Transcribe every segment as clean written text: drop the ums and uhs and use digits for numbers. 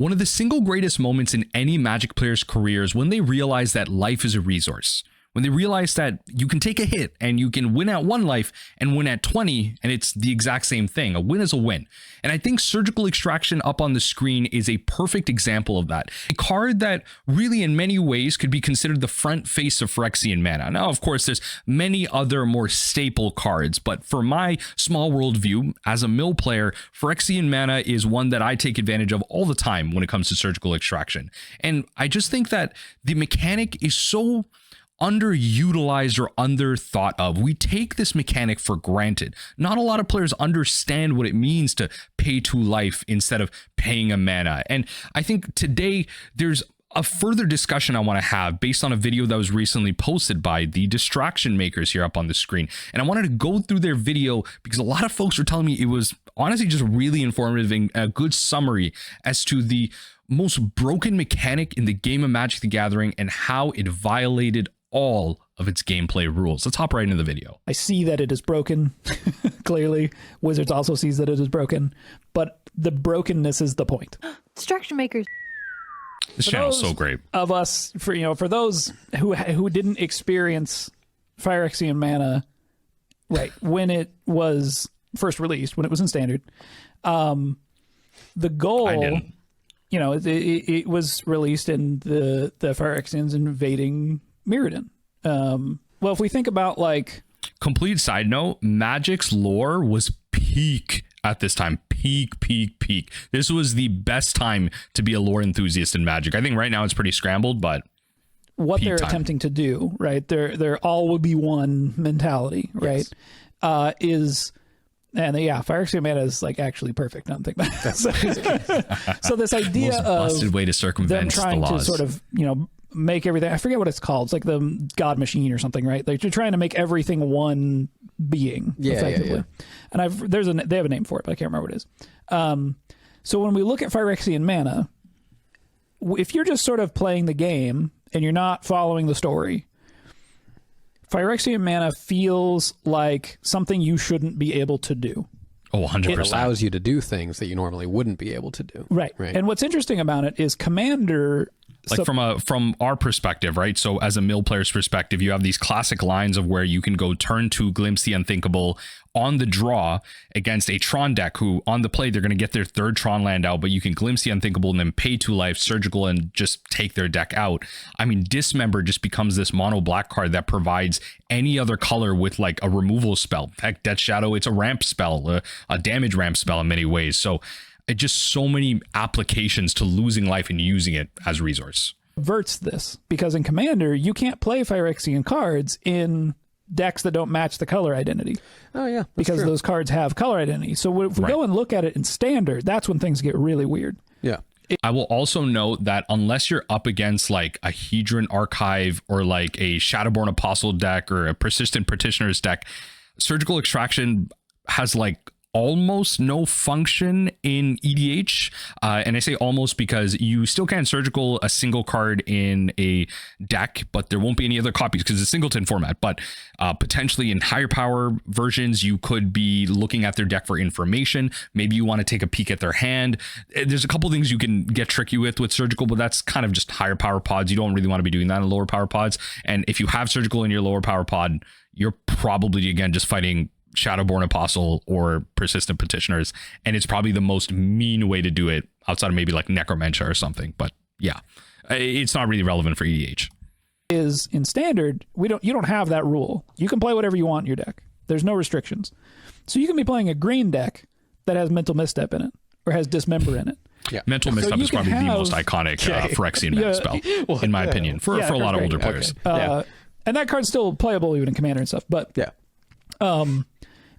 One of the single greatest moments in any Magic player's career is when they realize that life is a resource. When they realize that you can take a hit and you can win at 1 life and win at 20, and it's the exact same thing. A win is a win. And I think Surgical Extraction up on the screen is a perfect example of that. A card that really in many ways could be considered the front face of Phyrexian Mana. Now, of course, there's many other more staple cards, but for my small world view, as a mill player, Phyrexian Mana is one that I take advantage of all the time when it comes to Surgical Extraction. And I just think that the mechanic is so underutilized or underthought of. We take this mechanic for granted. Not a lot of players understand what it means to pay 2 life instead of paying a mana. And I think today there's a further discussion I want to have based on a video that was recently posted by the Distraction Makers here up on the screen. And I wanted to go through their video because a lot of folks were telling me it was honestly just really informative and a good summary as to the most broken mechanic in the game of Magic the Gathering and how it violated all of its gameplay rules. Let's hop right into the video. I see that it is broken. Clearly, Wizards also sees that it is broken, but the brokenness is the point. Distraction Makers. This channel is so great. Of us, for those who didn't experience Phyrexian Mana, right, when it was first released, when it was in Standard, the goal, it was released in the Phyrexians invading Mirrodin. Well, if we think about like complete side note, Magic's lore was peak at this time. Peak. This was the best time to be a lore enthusiast in Magic. I think right now it's pretty scrambled, but what they're attempting to do, right? Their all will be one mentality, right? Yes. Phyrexian Mana is like actually perfect. I don't think that. So this idea most busted way to circumvent them trying the laws. To sort of make everything. I forget what it's called. It's like the God Machine or something, right? Like you're trying to make everything one being, effectively. And they have a name for it, but I can't remember what it is. So when we look at Phyrexian Mana, if you're just sort of playing the game and you're not following the story, Phyrexian Mana feels like something you shouldn't be able to do. Oh, 100%. It allows you to do things that you normally wouldn't be able to do. Right. And what's interesting about it is Commander... Like from our perspective, right? So as a mill player's perspective, you have these classic lines of where you can go turn 2, glimpse the unthinkable on the draw against a Tron deck who on the play, they're going to get their 3rd Tron land out, but you can glimpse the unthinkable and then pay 2 life, surgical, and just take their deck out. I mean, Dismember just becomes this mono black card that provides any other color with like a removal spell. Heck, Death Shadow, it's a ramp spell, a damage ramp spell in many ways. So just so many applications to losing life and using it as a resource. Averts this because in Commander you can't play Phyrexian cards in decks that don't match the color identity. Oh yeah, because those cards have color identity. So if we go and look at it in Standard, that's when things get really weird. Yeah. I will also note that unless you're up against like a Hedron Archive or like a Shadowborn Apostle deck or a Persistent Petitioners deck, Surgical Extraction has like almost no function in EDH, and I say almost because you still can surgical a single card in a deck, but there won't be any other copies because it's singleton format. But potentially in higher power versions, you could be looking at their deck for information. Maybe you want to take a peek at their hand. There's a couple things you can get tricky with surgical, but that's kind of just higher power pods. You don't really want to be doing that in lower power pods. And if you have surgical in your lower power pod, you're probably again just fighting Shadowborn Apostle or Persistent Petitioners, and it's probably the most mean way to do it outside of maybe like Necromancer or something. But yeah, it's not really relevant for EDH. Is in Standard, you don't have that rule. You can play whatever you want in your deck. There's no restrictions. So you can be playing a green deck that has Mental Misstep in it or has Dismember in it. Yeah. Mental Misstep is probably the most iconic Phyrexian Mana spell, in my opinion, for a lot of older players. And that card's still playable even in Commander and stuff. But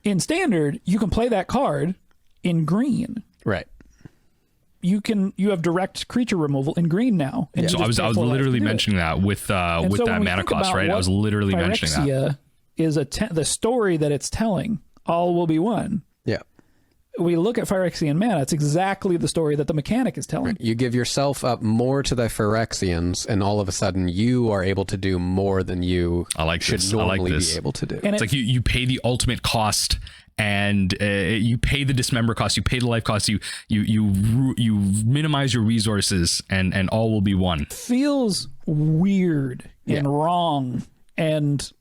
in Standard, you can play that card in green. Right. You have direct creature removal in green now. And so I was literally mentioning that with that mana cost, right? I was literally mentioning that. Is the story that it's telling. All will be one. Yeah. We look at Phyrexian Mana, it's exactly the story that the mechanic is telling. Right. You give yourself up more to the Phyrexians, and all of a sudden you are able to do more than you should normally be able to do. And it's like you pay the ultimate cost and you pay the dismember cost, you pay the life cost, you minimize your resources, and all will be one. Feels weird and wrong and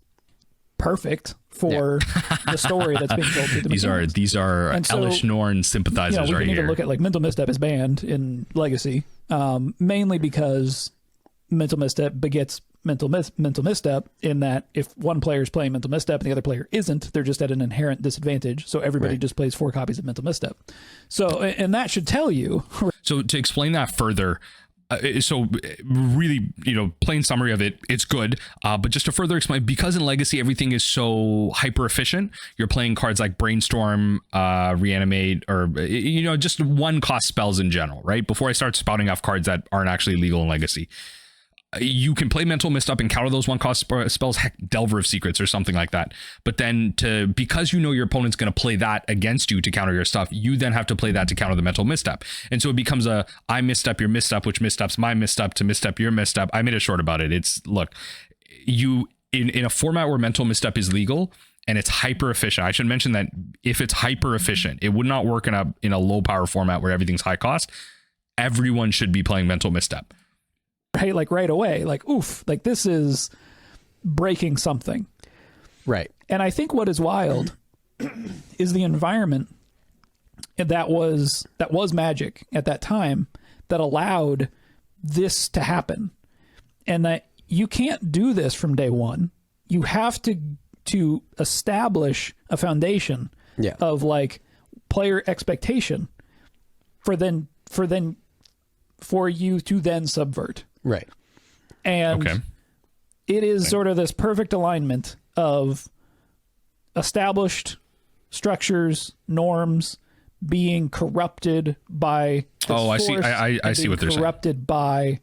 perfect for the story that's being told through the mechanics. These are Elish Norn sympathizers, we right can even here. look at like Mental Misstep is banned in Legacy, mainly because Mental Misstep begets mental misstep, in that if one player is playing Mental Misstep and the other player isn't, they're just at an inherent disadvantage. So everybody just plays 4 copies of Mental Misstep. So, and that should tell you. So to explain that further, so really, plain summary of it, it's good. But just to further explain, because in Legacy everything is so hyper efficient, you're playing cards like Brainstorm, Reanimate, or just 1 cost spells in general, right? Before I start spouting off cards that aren't actually legal in Legacy, you can play Mental Misstep and counter those 1 cost spells, heck, Delver of Secrets or something like that. But then because your opponent's going to play that against you to counter your stuff, you then have to play that to counter the Mental Misstep. And so it becomes I misstep your misstep, which missteps my misstep to misstep your misstep. I made a short about it. It's, look, you in a format where Mental Misstep is legal and it's hyper efficient. I should mention that if it's hyper efficient, it would not work in a low power format where everything's high cost. Everyone should be playing Mental Misstep. Right, like right away, like, oof, like this is breaking something. Right. And I think what is wild is the environment that was Magic at that time that allowed this to happen. And that you can't do this from day one. You have to establish a foundation of like player expectation for you to then subvert. Right. And it is sort of this perfect alignment of established structures, norms being corrupted by this I see. force I see what they're saying. Corrupted by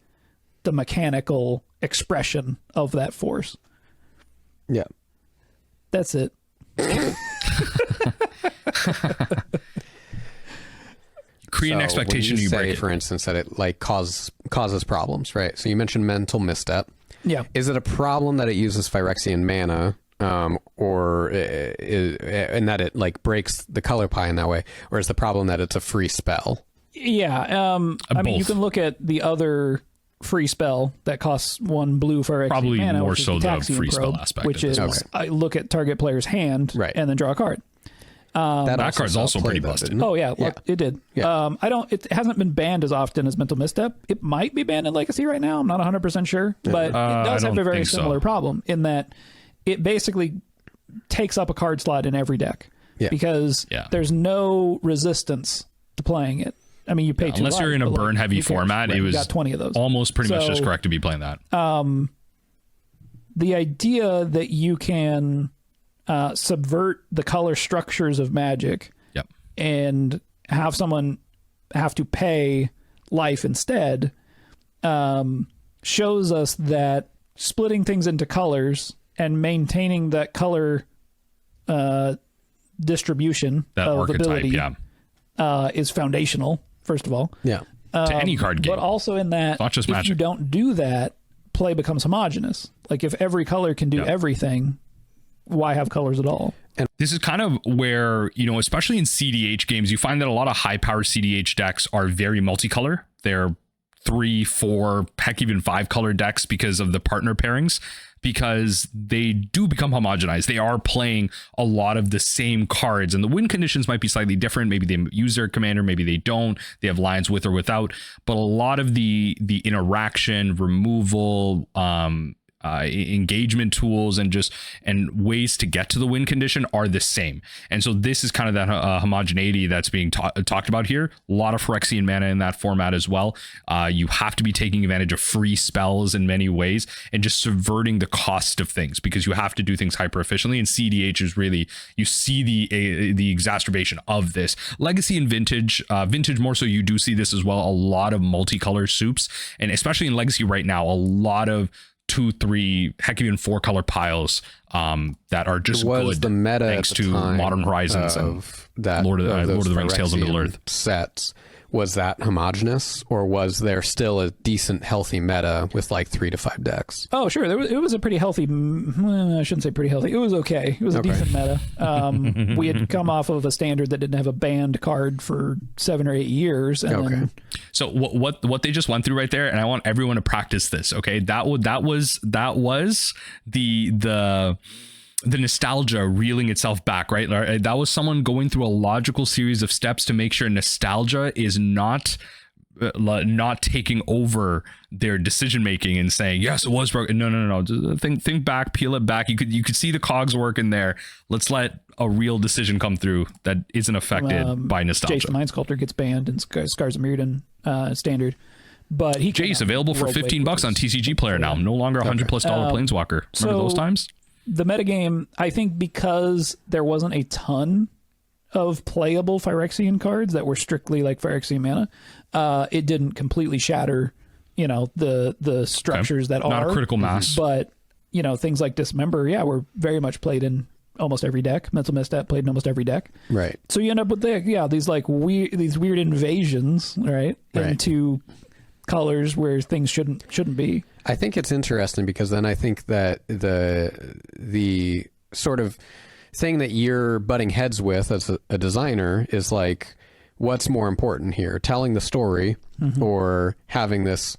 the mechanical expression of that force. Yeah. That's it. Create an expectation, when you break it. For instance, that it like causes problems, right? So you mentioned Mental Misstep. Yeah. Is it a problem that it uses Phyrexian Mana, or and that it like breaks the color pie in that way, or is the problem that it's a free spell? Yeah. I mean, you can look at the other free spell that costs 1 blue Phyrexian Probably Mana, more which is so the Taxian free spell Probe, aspect which of is this. I look at target player's hand and then draw a card. That card's also pretty busted. Oh yeah, it did. Yeah. It hasn't been banned as often as Mental Misstep. It might be banned in Legacy right now. I'm not 100% sure, but it does have a very similar problem in that it basically takes up a card slot in every deck because there's no resistance to playing it. I mean, you pay 2 unless you're in a burn heavy format. It was got 20 of those. Almost pretty much just correct to be playing that. The idea that you can subvert the color structures of Magic and have someone have to pay life instead shows us that splitting things into colors and maintaining that color distribution that of archetype, ability is foundational, first of all. Yeah. To any card game. But also in that, not just if Magic. you don't do that, play becomes homogenous. Like if every color can do everything, why have colors at all? And this is kind of where, especially in CDH games, you find that a lot of high power CDH decks are very multicolor. They're 3, 4, heck, even 5 color decks because of the partner pairings, because they do become homogenized. They are playing a lot of the same cards, and the win conditions might be slightly different. Maybe they use their commander, maybe they don't. They have lines with or without, but a lot of the interaction, removal, engagement tools and ways to get to the win condition are the same. And so this is kind of that homogeneity that's being talked about here. A lot of Phyrexian Mana in that format as well. You have to be taking advantage of free spells in many ways and just subverting the cost of things, because you have to do things hyper efficiently. And CDH is really, you see the exacerbation of this. Legacy and Vintage more so, you do see this as well. A lot of multicolor soups, and especially in Legacy right now, a lot of 2, 3, heck, even 4 color piles that are just good, the meta thanks to Modern Horizons and that Lord of the Rings Tales of Middle Earth sets was that homogenous, or was there still a decent, healthy meta with like 3 to 5 decks? Oh, sure. It was a pretty healthy. I shouldn't say pretty healthy. It was okay. It was a decent meta. We had come off of a standard that didn't have a banned card for 7 or 8 years. And then, so what they just went through right there, and I want everyone to practice this. Okay, that was the nostalgia reeling itself back, right? That was someone going through a logical series of steps to make sure nostalgia is not taking over their decision making and saying, yes, it was broken. No. Think back, peel it back. You could see the cogs work in there. Let's let a real decision come through that isn't affected by nostalgia. Jace the Mind Sculptor gets banned in Scars of Mirrodin standard. But Jace available for $15 on TCG Player now. No longer $100+ Planeswalker. Remember those times? The metagame, I think, because there wasn't a ton of playable Phyrexian cards that were strictly like Phyrexian Mana, it didn't completely shatter, the structures that not are a critical mass. But things like Dismember, were very much played in almost every deck. Mental Misstep played in almost every deck. Right. So you end up with these like weird invasions, right, into colors where things shouldn't be. I think it's interesting because then I think that the sort of thing that you're butting heads with as a designer is like, what's more important here, telling the story or having this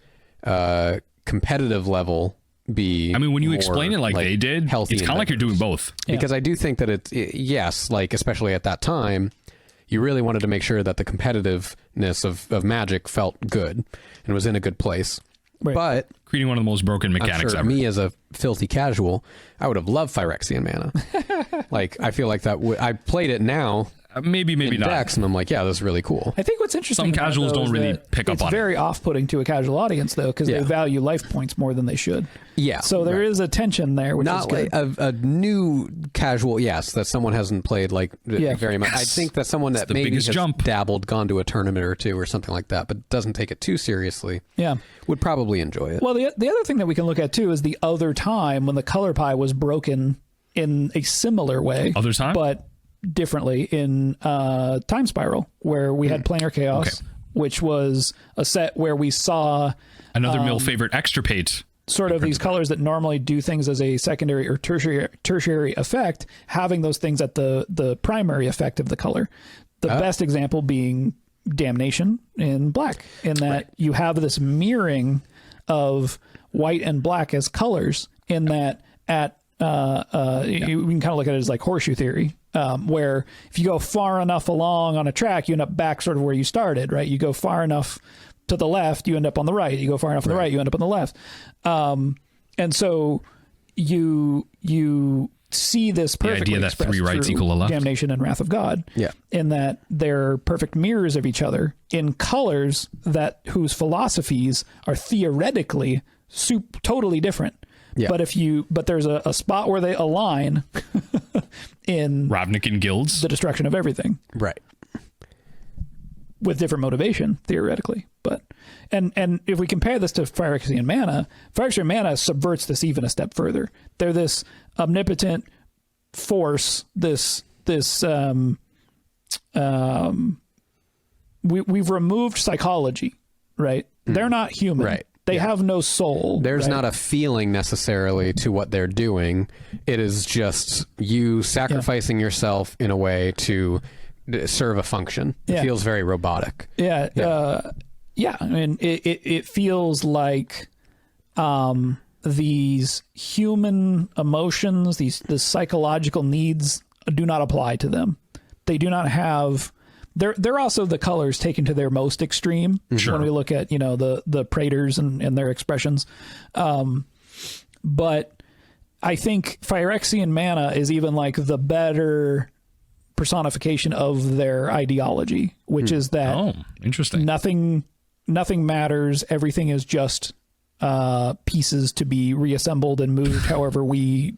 competitive level be? I mean, when you explain it like they did, it's kind of like you're doing both. Because I do think that yes, like especially at that time, you really wanted to make sure that the competitiveness of Magic felt good and was in a good place. Right. But creating one of the most broken mechanics ever. Me as a filthy casual, I would have loved Phyrexian Mana. Like, I feel like that I played it now. Maybe not. Decks, and I'm like, yeah, that's really cool. I think what's interesting. Some casuals don't really pick up on it. It's very off-putting to a casual audience, though, because they value life points more than they should. Yeah. So there is a tension there, which not is good. Like a new casual, yes, that someone hasn't played very much. I think that someone that maybe has dabbled, gone to a tournament or two or something like that, but doesn't take it too seriously, would probably enjoy it. Well, the other thing that we can look at too is the other time when the color pie was broken in a similar way. Other time, but differently in Time Spiral, where we had Planar Chaos, which was a set where we saw another mill favorite extirpate. Sort of these colors that normally do things as a secondary or tertiary effect, having those things at the primary effect of the color. The best example being Damnation in black, in that you have this mirroring of white and black as colors, in that we can kind of look at it as like horseshoe theory, where if you go far enough along on a track, you end up back sort of where you started, right? You go far enough to the left, you end up on the right. You go far enough on the right, you end up on the left. And so you see this perfectly idea that 3 rights equal a left. Damnation and Wrath of God, in that they're perfect mirrors of each other in colors whose philosophies are theoretically totally different. Yeah. But there's a spot where they align in Ravnican guilds, the destruction of everything. Right. With different motivation, theoretically. But and if we compare this to Phyrexian Mana subverts this even a step further. They're this omnipotent force, we've removed psychology, right? They're not human. Right. They have no soul. There's not a feeling necessarily to what they're doing. It is just you sacrificing yourself in a way to serve a function. It feels very robotic. I mean, it feels like these human emotions, the psychological needs do not apply to them. They do not have. They're also the colors taken to their most extreme when we look at the Praetors and their expressions. But I think Phyrexian Mana is even like the better personification of their ideology, which is that interesting. Nothing matters. Everything is just pieces to be reassembled and moved however we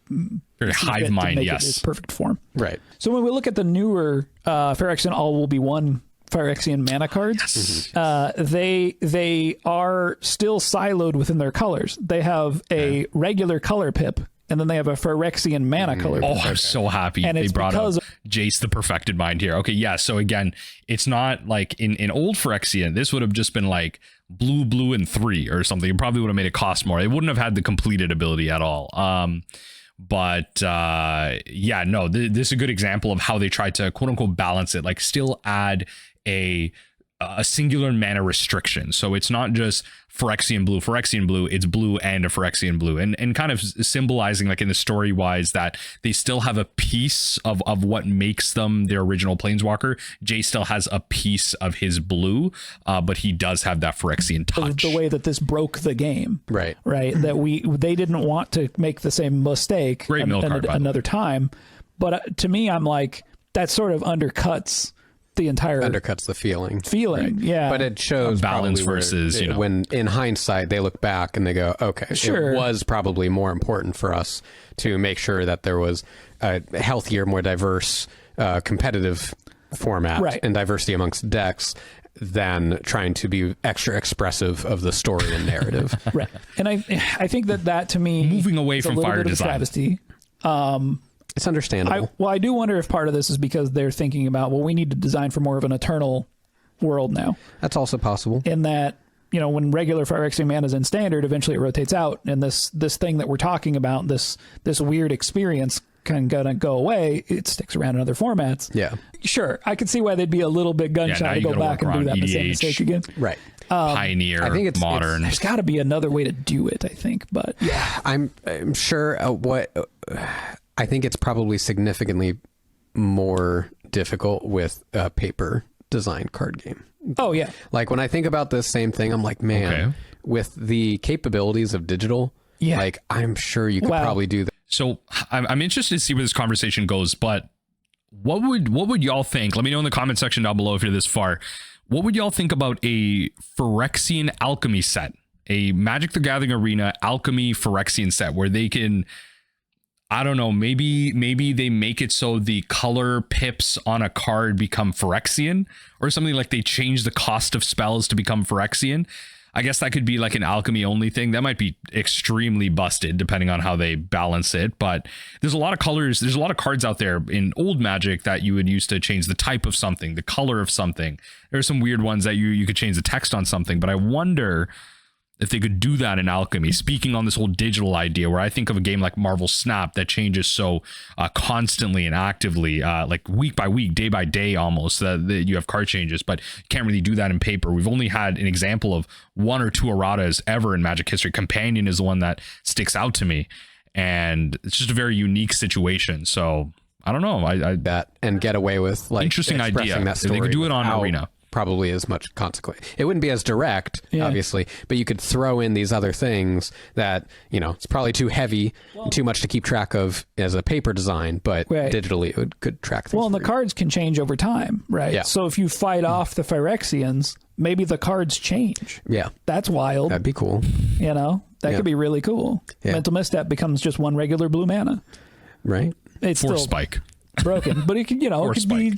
hive mind, make it its perfect form. Right. So when we look at the newer Phyrexian All Will Be One Phyrexian Mana cards, they are still siloed within their colors. They have a regular color pip, and then they have a Phyrexian Mana color pip. I'm so happy and they brought up Jace the perfected mind here. Okay, yeah. So again, it's not like in old Phyrexia, this would have just been like blue, and 3 or something. It probably would have made it cost more. It wouldn't have had the completed ability at all. Yeah, no, this is a good example of how they tried to quote unquote balance it, like still add a singular mana restriction. So it's not just Phyrexian blue, it's blue and a Phyrexian blue, and kind of symbolizing like in the story wise that they still have a piece of what makes them their original planeswalker. Jay still has a piece of his blue, but he does have that Phyrexian touch. The way that this broke the game, right? That they didn't want to make the same mistake another time. But to me, I'm like, that sort of undercuts the feeling, right. Yeah, but it shows balance versus when in hindsight they look back and they go, okay, sure, it was probably more important for us to make sure that there was a healthier, more diverse competitive format, right, and diversity amongst decks than trying to be extra expressive of the story and narrative. Right. And I think that to me, moving away from fire design, travesty. It's understandable. I do wonder if part of this is because they're thinking about, well, we need to design for more of an eternal world now. That's also possible. In that, when regular Phyrexian Mana is in standard, eventually it rotates out, and this thing that we're talking about, this weird experience kind of gonna go away. It sticks around in other formats. Yeah. Sure. I could see why they'd be a little bit gun-shy to go back and do that same mistake again. Right. Pioneer, I think it's modern. There's got to be another way to do it, I think. But yeah, I'm sure I think it's probably significantly more difficult with a paper design card game. Oh, yeah. Like when I think about this same thing, I'm like, man, with the capabilities of digital, like I'm sure you could probably do that. So I'm interested to see where this conversation goes, but what would y'all think? Let me know in the comment section down below if you're this far. What would y'all think about a Phyrexian alchemy set? A Magic the Gathering Arena alchemy Phyrexian set where they can, I don't know, maybe they make it so the color pips on a card become Phyrexian, or something like they change the cost of spells to become Phyrexian. I guess that could be like an alchemy only thing. That might be extremely busted depending on how they balance it. But there's a lot of colors. There's a lot of cards out there in old Magic that you would use to change the type of something, the color of something. There's some weird ones that you could change the text on something. But I wonder if they could do that in alchemy, speaking on this whole digital idea, where I think of a game like Marvel Snap that changes so constantly and actively, like week by week, day by day, almost, that you have card changes, but you can't really do that in paper. We've only had an example of 1 or 2 erratas ever in Magic history. Companion is the one that sticks out to me, and it's just a very unique situation. So I don't know. I bet and get away with like interesting idea. That story they could do it on Arena. Probably as much consequence. It wouldn't be as direct, obviously, but you could throw in these other things that, it's probably too heavy and too much to keep track of as a paper design, but digitally it could track things. Well, and the cards can change over time, right? Yeah. So if you fight off the Phyrexians, maybe the cards change. Yeah. That's wild. That'd be cool. That could be really cool. Yeah. Mental Misstep becomes just 1 regular blue mana. Right. It's Force still Spike. Broken, but it could, it could be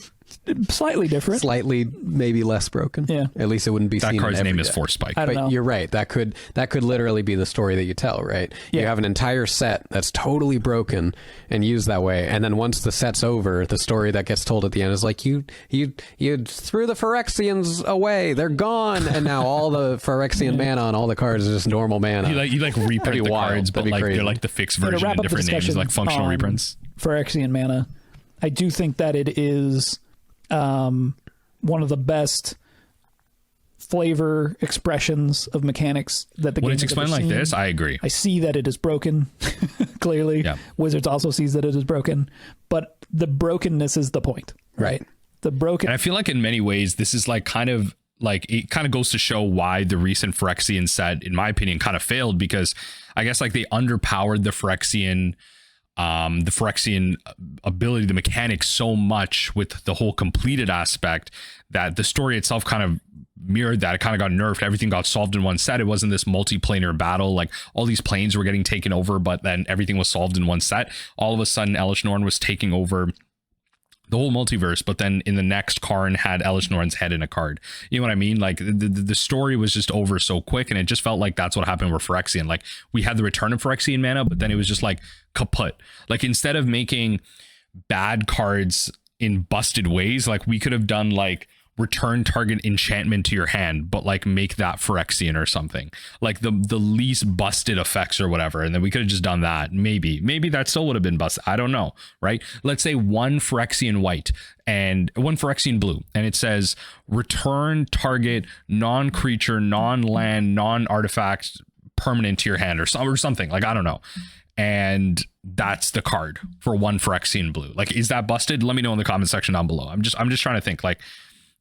slightly different, slightly maybe less broken. Yeah, at least it wouldn't be that seen card's name is Force Spike. But you're right, that could literally be the story that you tell, right? You have an entire set that's totally broken and used that way, and then once the set's over, the story that gets told at the end is like you threw the Phyrexians away, they're gone, and now all the Phyrexian mana on all the cards is just normal mana. You reprint the cards, but like they're like the fixed version in different names, like functional reprints. Phyrexian Mana, I do think that it is one of the best flavor expressions of mechanics that the game has ever seen. When it's explained like this, I agree. I see that it is broken, clearly. Yeah. Wizards also sees that it is broken, but the brokenness is the point, right? The broken. And I feel like in many ways, this is like kind of like, it kind of goes to show why the recent Phyrexian set, in my opinion, kind of failed, because I guess like they underpowered the Phyrexian ability, the mechanics so much with the whole completed aspect that the story itself kind of mirrored that. It kind of got nerfed. Everything got solved in one set. It wasn't this multiplanar battle. Like all these planes were getting taken over, but then everything was solved in one set. All of a sudden, Elish Norn was taking over the whole multiverse, but then in the next, Karn had Elish Norn's head in a card. You know what I mean? Like the story was just over so quick, and it just felt like that's what happened with Phyrexian. Like we had the return of Phyrexian Mana, but then it was just like kaput. Like instead of making bad cards in busted ways. Like we could have done like return target enchantment to your hand, but like make that Phyrexian or something, like the least busted effects or whatever, and then we could have just done that. Maybe that still would have been busted. I don't know, right? Let's say one Phyrexian white and one Phyrexian blue, and it says return target non-creature, non-land, non-artifact permanent to your hand or something. Like I don't know. And that's the card for one Phyrexian blue. Like, is that busted? Let me know in the comment section down below. I'm just trying to think. Like,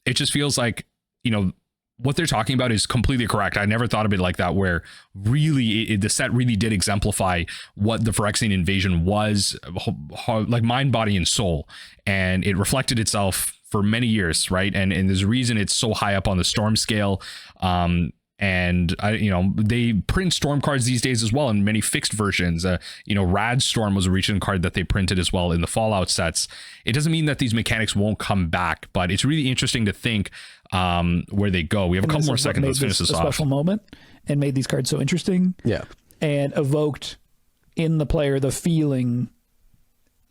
it just feels like, you know, what they're talking about is completely correct. I never thought of it like that, where really the set really did exemplify what the Phyrexian invasion was, like mind, body, and soul. And it reflected itself for many years, right? And there's a reason it's so high up on the Storm scale. And they print Storm cards these days as well in many fixed versions. Rad Storm was a recent card that they printed as well in the Fallout sets. It doesn't mean that these mechanics won't come back, but it's really interesting to think where they go. We have a couple more seconds. Let's finish this off. Special moment and made these cards so interesting. Yeah, and evoked in the player the feeling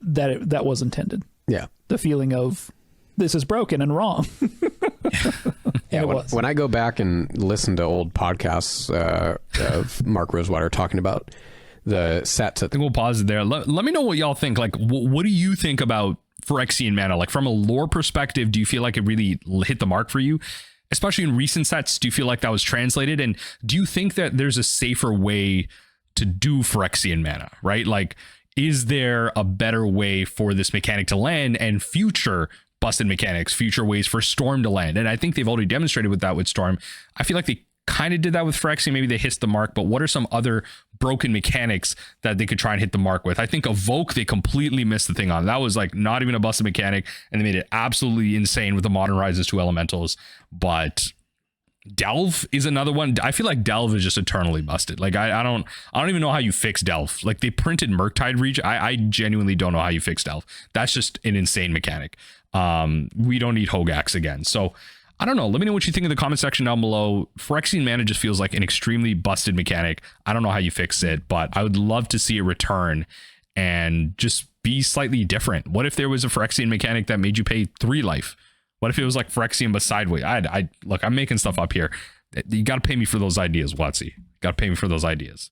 that was intended. Yeah, the feeling of this is broken and wrong. Yeah, when I go back and listen to old podcasts of Mark Rosewater talking about the sets, I think we'll pause it there. Let me know what y'all think. Like, what do you think about Phyrexian Mana? Like, from a lore perspective, do you feel like it really hit the mark for you? Especially in recent sets, do you feel like that was translated? And do you think that there's a safer way to do Phyrexian Mana, right? Like, is there a better way for this mechanic to land and future busted mechanics, future ways for Storm to land? And I think they've already demonstrated with that with Storm. I feel like they kind of did that with Phyrexia. Maybe they hit the mark, but what are some other broken mechanics that they could try and hit the mark with? I think Evoke, they completely missed the thing on. That was like not even a busted mechanic, and they made it absolutely insane with the Modern Rises 2 elementals. But Delve is another one. I feel like Delve is just eternally busted. Like I don't even know how you fix Delve. Like they printed Murktide Reach. I genuinely don't know how you fix Delve. That's just an insane mechanic. We don't need Hogax again. So I don't know. Let me know what you think in the comment section down below. Phyrexian Mana just feels like an extremely busted mechanic. I don't know how you fix it, but I would love to see it return and just be slightly different. What if there was a Phyrexian mechanic that made you pay 3 life? What if it was like Phyrexian but sideways? Look, I'm making stuff up here. You got to pay me for those ideas, Watsy. Got to pay me for those ideas.